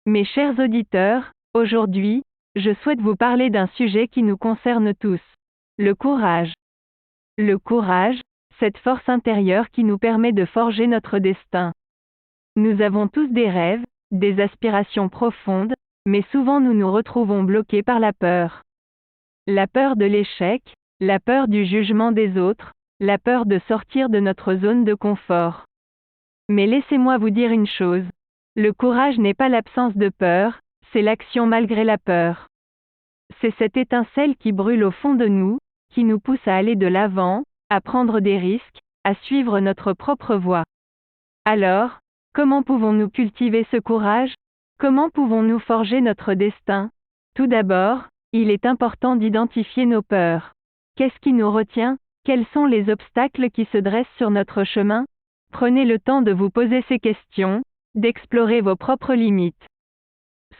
Mes chers auditeurs, aujourd'hui, je souhaite vous parler d'un sujet qui nous concerne tous. Le courage. Le courage, cette force intérieure qui nous permet de forger notre destin. Nous avons tous des rêves, des aspirations profondes, mais souvent nous nous retrouvons bloqués par la peur. La peur de l'échec, la peur du jugement des autres, la peur de sortir de notre zone de confort. Mais laissez-moi vous dire une chose. Le courage n'est pas l'absence de peur, c'est l'action malgré la peur. C'est cette étincelle qui brûle au fond de nous, qui nous pousse à aller de l'avant, à prendre des risques, à suivre notre propre voie. Alors, comment pouvons-nous cultiver ce courage? Comment pouvons-nous forger notre destin? Tout d'abord, il est important d'identifier nos peurs. Qu'est-ce qui nous retient? Quels sont les obstacles qui se dressent sur notre chemin? Prenez le temps de vous poser ces questions, d'explorer vos propres limites.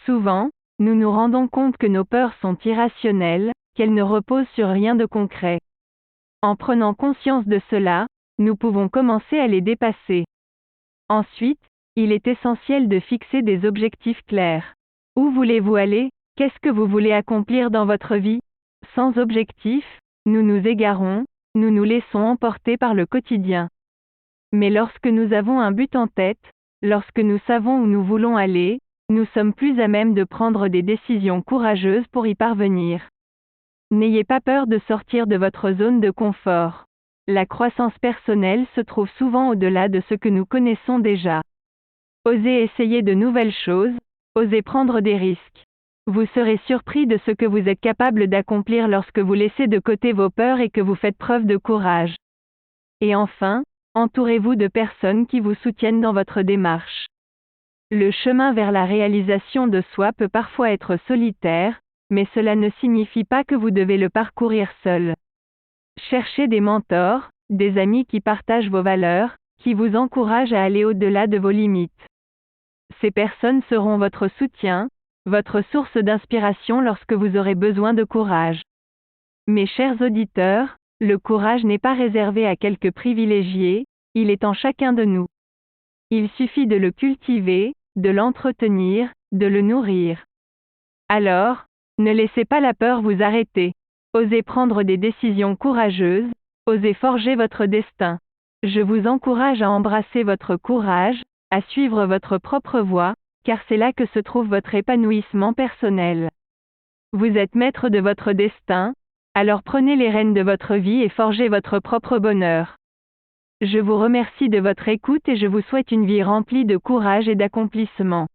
Souvent, nous nous rendons compte que nos peurs sont irrationnelles, qu'elles ne reposent sur rien de concret. En prenant conscience de cela, nous pouvons commencer à les dépasser. Ensuite, il est essentiel de fixer des objectifs clairs. Où voulez-vous aller? Qu'est-ce que vous voulez accomplir dans votre vie? Sans objectif, nous nous égarons, nous nous laissons emporter par le quotidien. Mais lorsque nous avons un but en tête, lorsque nous savons où nous voulons aller, nous sommes plus à même de prendre des décisions courageuses pour y parvenir. N'ayez pas peur de sortir de votre zone de confort. La croissance personnelle se trouve souvent au-delà de ce que nous connaissons déjà. Osez essayer de nouvelles choses, osez prendre des risques. Vous serez surpris de ce que vous êtes capable d'accomplir lorsque vous laissez de côté vos peurs et que vous faites preuve de courage. Et enfin, entourez-vous de personnes qui vous soutiennent dans votre démarche. Le chemin vers la réalisation de soi peut parfois être solitaire, mais cela ne signifie pas que vous devez le parcourir seul. Cherchez des mentors, des amis qui partagent vos valeurs, qui vous encouragent à aller au-delà de vos limites. Ces personnes seront votre soutien, votre source d'inspiration lorsque vous aurez besoin de courage. Mes chers auditeurs, le courage n'est pas réservé à quelques privilégiés, il est en chacun de nous. Il suffit de le cultiver, de l'entretenir, de le nourrir. Alors, ne laissez pas la peur vous arrêter. Osez prendre des décisions courageuses, osez forger votre destin. Je vous encourage à embrasser votre courage, à suivre votre propre voie, car c'est là que se trouve votre épanouissement personnel. Vous êtes maître de votre destin, alors prenez les rênes de votre vie et forgez votre propre bonheur. Je vous remercie de votre écoute et je vous souhaite une vie remplie de courage et d'accomplissement.